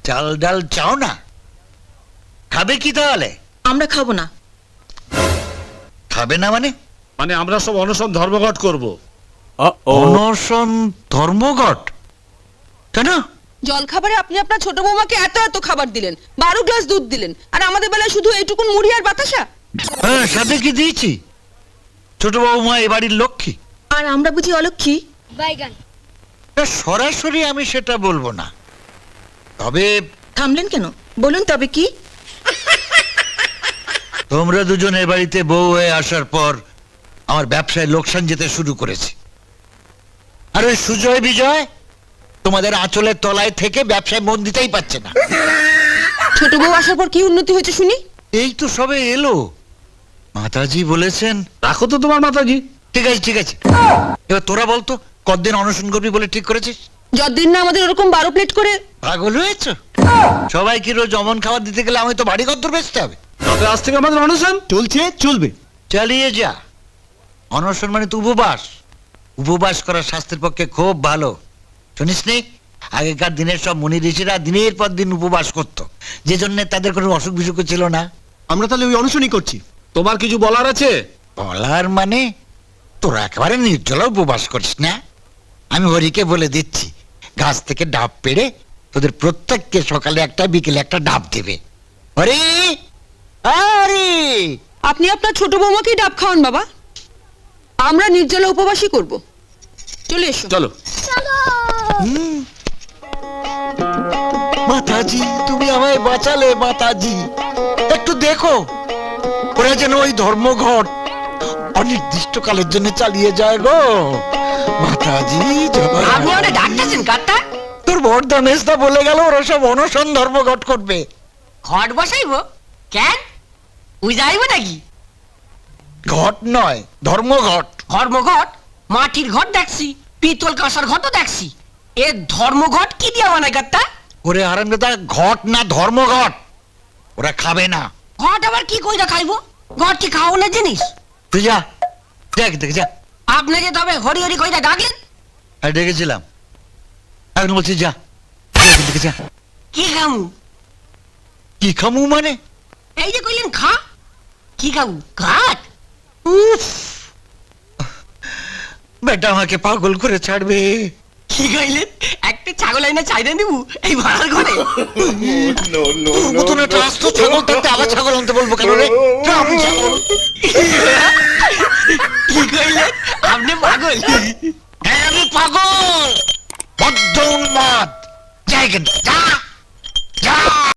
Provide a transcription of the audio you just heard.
চাল ডাল চাও না? খাবে কি তাহলে? আমরা খাবো না। খাবে না মানে? মানে আমরা সব অনশন ধর্মঘট করব। অনশন ধর্মঘট? কেন? জলখাবারে আপনি আপনার ছোট বৌমাকে এত এত খাবার দিলেন, 12 গ্লাস দুধ দিলেন, আর আমাদের বেলায় শুধু এইটুকুন মুড়ি আর বাতাসা। হ্যাঁ, সাথে কি দিয়েছি? ছোট বৌমা এ বাড়ির লক্ষ্মী। আর আমরা বুঝি অলক্ষী? সরাসরি আমি সেটা বলবো না, তবে থামলেন কেন? বলুন তবে কি? তোমরা দুজন এ বাড়িতে বউ হয়ে আসার পর আমার ব্যবসায় লোকসান যেতে শুরু করেছে। আর ওই সুজয় বিজয় তোমাদের আঁচলের তলায় থেকে ব্যবসায় মন দিতেই পারছে না। ছোট বউ আসার পর কি উন্নতি হয়েছে শুনি? এই তো সবে এলো। মাতাজি বলেছেন। রাখো তো তোমার মাতাজি। ঠিক আছে ঠিক আছে, এবার তোরা বলতো কতদিন অনশন করবি বলে ঠিক করেছিস? যতদিন না আমাদের ওরকম 12 প্লেট করে। পাগল হয়েছ? সবাইকে রোজ অমন খাবার দিতে গেলে আমি তো বাড়ি ঘর বেচতে হবে। তবে আজ থেকে আমাদের অনশন চলছে, চলবে। চালিয়ে যা। অনশন মানে তো উপবাস। উপবাস করা স্বাস্থ্যের পক্ষে খুব ভালো। শুনিস নি? আগেকার দিনের সব মুনি ঋষিরা দিনের পর দিন উপবাস করত, যে জন্য তাদের কোনো অসুখ বিসুখ ছিল না। আমরা তাহলে ওই অনশনই করছি। তোমার কিছু বলার আছে? বলার মানে, তোরা একেবারে নির্জলা উপবাস করিস না। আমি হরিকে বলে দিচ্ছি, গাছ থেকে ডাব পেড়ে তোদের প্রত্যেককে সকালে একটা বিকেলে একটা ডাব দেবে। হরি, আরে আপনি আপনার ছোট বৌমাকেই ডাব খাওয়ান বাবা, আমরা নির্জলা উপবাসই করব। চলে এসো। চলো। মাতাজি, তুমি আমায় বাঁচালে মাতাজি। একটু দেখো ওরা যেন ওই ধর্মঘট অনির্দিষ্টকালের জন্য চালিয়ে যায় গো। মাতাজি আপনি ওটা ডাকতেছেন কাটটা? তোর বর্দা মেজদা বলে গেল ওরা সব অনশন ধর্মঘট করবে। ঘট বসাইবো? কেন? ওই যাইব নাকি? ঘট নয়, ধর্মঘট। ধর্মঘট? মাটির ঘট দেখছি, পিতল কাঁসার ঘটও দেখছি। এ ধর্মঘট কি দিয়া বানায় কাটটা? ওরে আরামদাদা, ঘট না ধর্মঘট। ওরা খাবে না। ঘট আবার কি কইরা খাইবো? ঘট কি খাওয়ানোর জিনিস? তুই যা, দেখ দেখ যা। আপনি যে তবে হরি হরি কইরা ডাকলেন? আর ডেকেছিলাম, এখন বলছি যা, দেখে যা। কি খামু? কি খামু মানে? এই যে কইলেন খা, কি খাবো? ঘাট? উফ, বেটা আমাকে পাগল করে ছাড়বে। কি কইলেন? একটা ছাগল আইনা চাইদা দিব এই ভাড়ার ঘরে? তোর মতন একটা আস্ত ছাগল থাকতে আবার ছাগল আনতে বলবো কেন রে? আমি ছাগল। কি কইলেন? আপনি পাগল? হ্যাঁ, আমি পাগল, বদ্ধ উন্মাদ। যা এখান থেকে, যা।